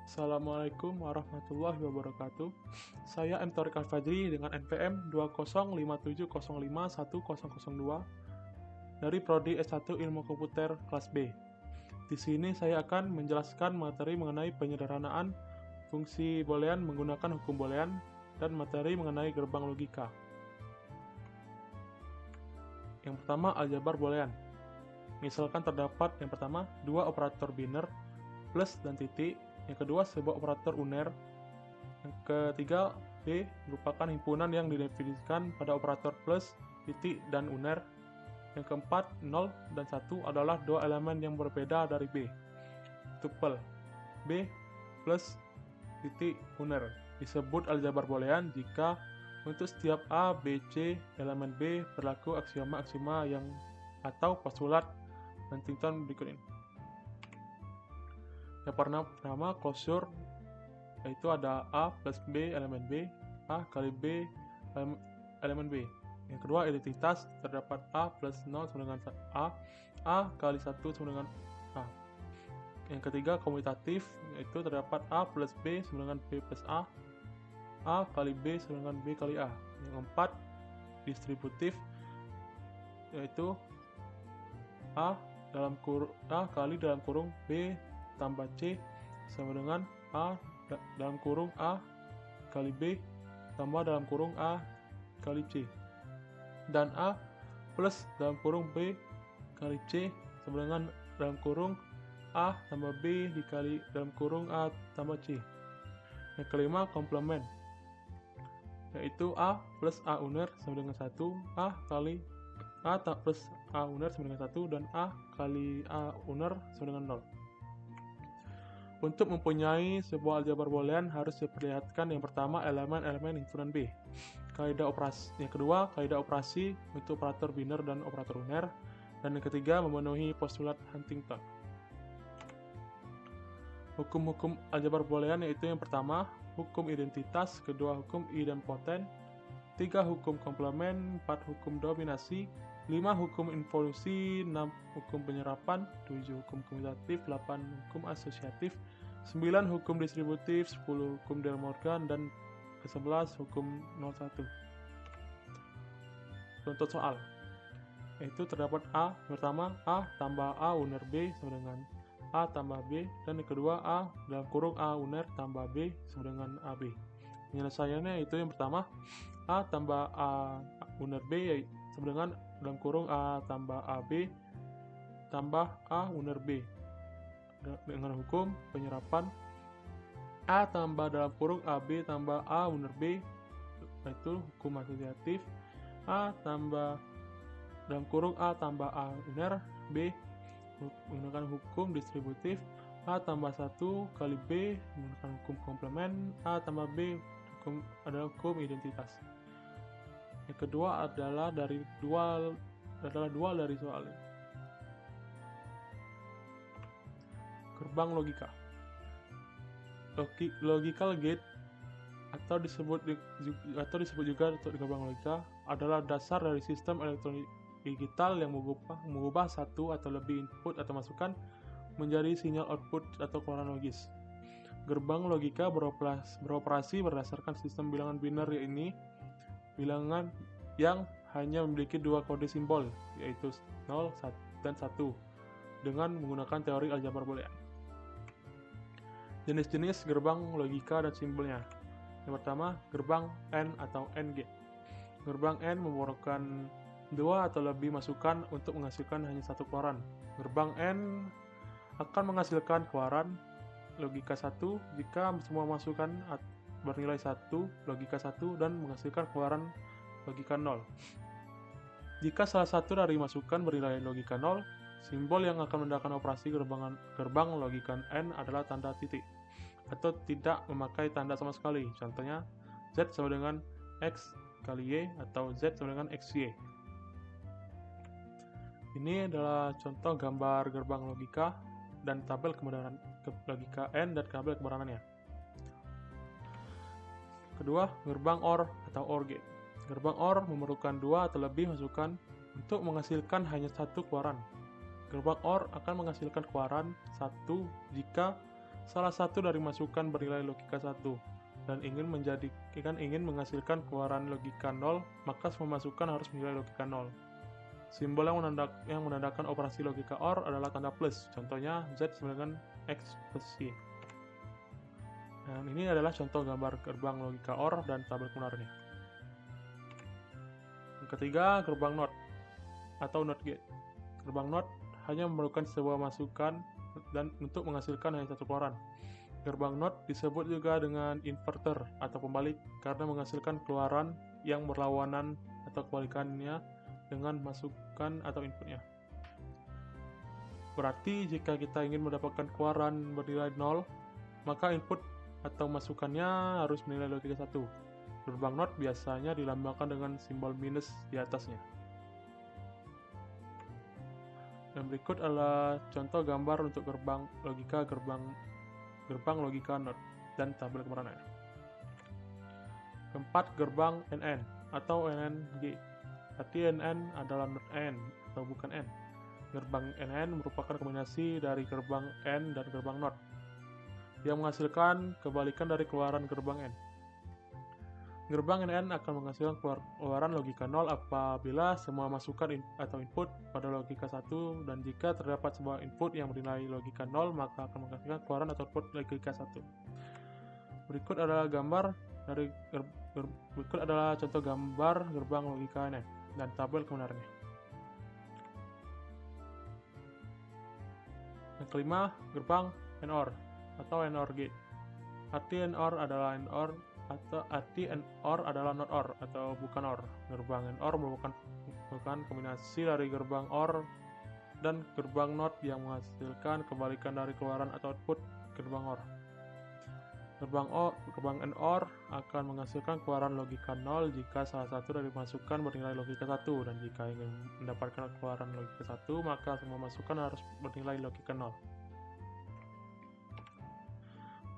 Assalamualaikum warahmatullahi wabarakatuh. Saya M. Torik Al-Fajri dengan NPM 20570510002 dari Prodi S1 Ilmu Komputer kelas B. Di sini saya akan menjelaskan materi mengenai penyederhanaan fungsi boolean menggunakan hukum boolean dan materi mengenai gerbang logika. Yang pertama, aljabar boolean. Misalkan terdapat yang pertama, dua operator biner, plus dan titik. Yang kedua, sebuah operator uner. Yang ketiga, B merupakan himpunan yang didefinisikan pada operator plus, titik, dan uner. Yang keempat, 0 dan 1 adalah dua elemen yang berbeda dari B. Tuple B plus titik uner disebut aljabar boolean jika untuk setiap A, B, C elemen B berlaku aksioma-aksioma yang atau postulat Huntington berikut ini. Yang pertama closure, yaitu ada A plus B elemen B, A kali B elemen B. Yang kedua identitas, terdapat A plus 0 sama dengan A kali 1 sama dengan A. Yang ketiga komutatif, yaitu terdapat A plus B sama dengan B plus A kali B sama dengan B kali A. Yang keempat distributif, yaitu A kali dalam kurung B tambah C sama dengan A dalam kurung A kali B tambah dalam kurung A kali C, dan A plus dalam kurung B kali C sama dengan dalam kurung A tambah B dikali dalam kurung A tambah C. Yang kelima komplement, yaitu A plus A uner sama dengan 1, A kali A plus A uner sama dengan 1, dan A kali A uner sama dengan 0. Untuk mempunyai sebuah aljabar boolean harus diperlihatkan yang pertama elemen-elemen himpunan B. Kaidah operasi. Yang kedua, kaidah operasi untuk operator biner dan operator uner. Dan yang ketiga, memenuhi postulat Huntington. Hukum-hukum aljabar boolean yaitu yang pertama, hukum identitas, kedua hukum idempoten, 3 hukum komplement, 4 hukum dominasi, 5 hukum involusi, 6 hukum penyerapan, 7 hukum komutatif, 8 hukum asosiatif, 9 hukum distributif, 10 hukum De Morgan, dan ke-11 hukum 01. Contoh soal, yaitu terdapat A, pertama A tambah A uner B sama dengan A tambah B, dan yang kedua A dalam kurung A uner tambah B sama dengan AB. Penyelesaiannya itu yang pertama A tambah A uner B sama dengan dalam kurung A tambah AB tambah A uner B dengan hukum penyerapan A tambah dalam kurung AB tambah A uner B, yaitu hukum asosiatif, A tambah dalam kurung A tambah A uner B menggunakan hukum distributif, A tambah 1 kali B menggunakan hukum komplement, A tambah B adalah hukum identitas. Yang kedua adalah dua dari soal ini. Gerbang logika. Logical gate atau disebut juga gerbang logika adalah dasar dari sistem elektronik digital yang mengubah satu atau lebih input atau masukan menjadi sinyal output atau keluaran logis. Gerbang logika beroperasi berdasarkan sistem bilangan biner, ini bilangan yang hanya memiliki dua kode simbol, yaitu 0 dan 1, dengan menggunakan teori aljabar boolean. Jenis-jenis gerbang logika dan simbolnya. Yang pertama, gerbang AND atau AND gate. Gerbang AND memerlukan dua atau lebih masukan untuk menghasilkan hanya satu keluaran. Gerbang AND akan menghasilkan keluaran logika 1 jika semua masukan bernilai 1, logika 1, dan menghasilkan keluaran logika 0. Jika salah satu dari masukan bernilai logika 0, simbol yang akan menandakan operasi gerbang logika AND adalah tanda titik, atau tidak memakai tanda sama sekali. Contohnya, Z sama dengan X kali Y atau Z sama dengan XY. Ini adalah contoh gambar gerbang logika dan tabel kebenaran logika AND dan tabel kebenarannya. Kedua, gerbang OR atau OR gate. Gerbang OR memerlukan dua atau lebih masukan untuk menghasilkan hanya satu keluaran. Gerbang OR akan menghasilkan keluaran 1 jika salah satu dari masukan bernilai logika 1 dan ingin menghasilkan keluaran logika 0, maka semua masukan harus bernilai logika 0. Simbol yang menandakan operasi logika OR adalah tanda plus. Contohnya Z sama dengan X plus Y. Dan ini adalah contoh gambar gerbang logika OR dan tabel kebenarannya. Yang ketiga, gerbang NOT atau NOT gate. Gerbang NOT hanya memerlukan sebuah masukan dan untuk menghasilkan hanya satu keluaran. Gerbang NOT disebut juga dengan inverter atau pembalik karena menghasilkan keluaran yang berlawanan atau kebalikannya dengan masukan atau inputnya. Berarti jika kita ingin mendapatkan keluaran bernilai 0, maka input atau masukannya harus bernilai logika 1. Gerbang NOT biasanya dilambangkan dengan simbol minus di atasnya. Dan berikut adalah contoh gambar untuk gerbang logika NOT dan tabel kebenarannya. Keempat, gerbang NN atau NNG. Arti NN adalah not N atau bukan N. Gerbang NN merupakan kombinasi dari gerbang N dan gerbang NOT yang menghasilkan kebalikan dari keluaran gerbang N. Gerbang NN akan menghasilkan keluaran logika 0 apabila semua masukan atau input pada logika 1, dan jika terdapat sebuah input yang bernilai logika 0, maka akan menghasilkan keluaran atau output logika 1. Berikut adalah contoh gambar gerbang logika NN dan tabel kebenarannya. Yang kelima, gerbang NOR atau NOR gate. Arti NOR adalah not OR atau bukan OR. Gerbang NOR merupakan kombinasi dari gerbang OR dan gerbang NOT yang menghasilkan kebalikan dari keluaran atau output gerbang OR. Gerbang NOR akan menghasilkan keluaran logika 0 jika salah satu dari masukan bernilai logika 1, dan jika ingin mendapatkan keluaran logika 1, maka semua masukan harus bernilai logika 0.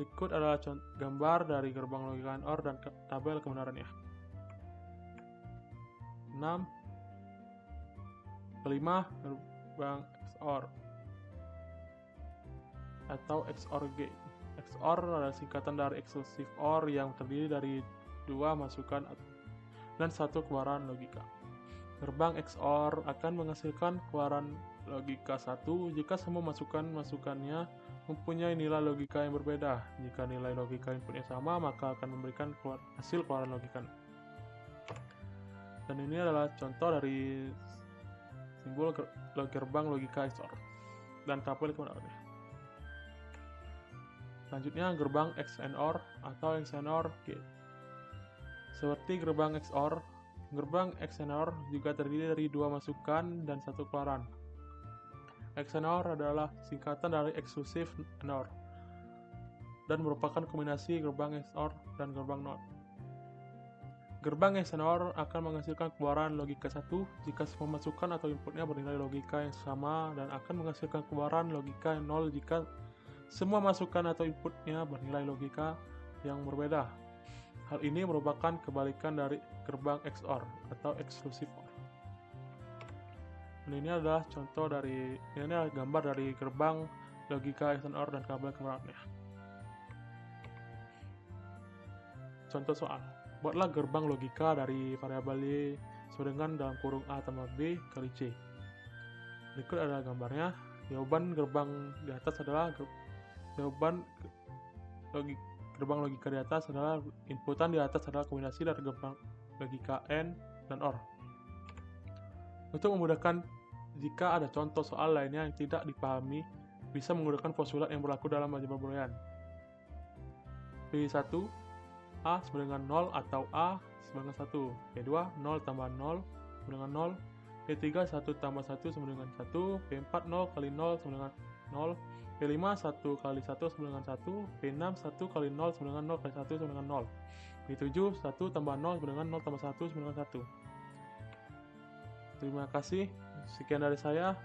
Berikut adalah gambar dari gerbang logika NOR dan tabel kebenarannya. 6. Kelima, gerbang XOR atau XOR gate. XOR adalah singkatan dari exclusive OR yang terdiri dari dua masukan dan satu keluaran logika. Gerbang XOR akan menghasilkan keluaran logika 1 jika semua masukannya mempunyai nilai logika yang berbeda. Jika nilai logika inputnya sama, maka akan memberikan hasil keluaran logika. Dan ini adalah contoh dari simbol gerbang logika XOR dan tabel kebenarannya. Selanjutnya, gerbang XNOR atau XNOR gate. Seperti gerbang XOR, gerbang XNOR juga terdiri dari dua masukan dan satu keluaran. XNOR adalah singkatan dari Exclusive NOR dan merupakan kombinasi gerbang XOR dan gerbang NOT. Gerbang XNOR akan menghasilkan keluaran logika 1 jika semua masukan atau inputnya bernilai logika yang sama, dan akan menghasilkan keluaran logika 0 jika semua masukan atau inputnya bernilai logika yang berbeda. Hal ini merupakan kebalikan dari gerbang XOR atau Exclusive OR. Dan ini adalah gambar dari gerbang logika XNOR dan tabel kebenarannya. Contoh soal. Buatlah gerbang logika dari variabel Y sama dengan dalam kurung A tambah B kali C. Berikut adalah gambarnya. Jawaban gerbang di atas adalah gerbang logika di atas adalah inputan di atas adalah kombinasi dari gerbang logika N dan OR. Untuk memudahkan, jika ada contoh soal lainnya yang tidak dipahami, bisa menggunakan postulat yang berlaku dalam aljabar boolean. P1 A sama dengan 0 atau A sama dengan 1. P2 0 tambah 0 sama dengan 0. P3 1 tambah 1 sama dengan 1. P4 0 kali 0 sama dengan 0. P5 1 kali 1 sama dengan 1. P6 1 kali 0 sama dengan 0 kali 1 sama dengan 0. P7 1 tambah 0 sama dengan 0 tambah 1 sama dengan 1. Terima kasih. Sekian dari saya.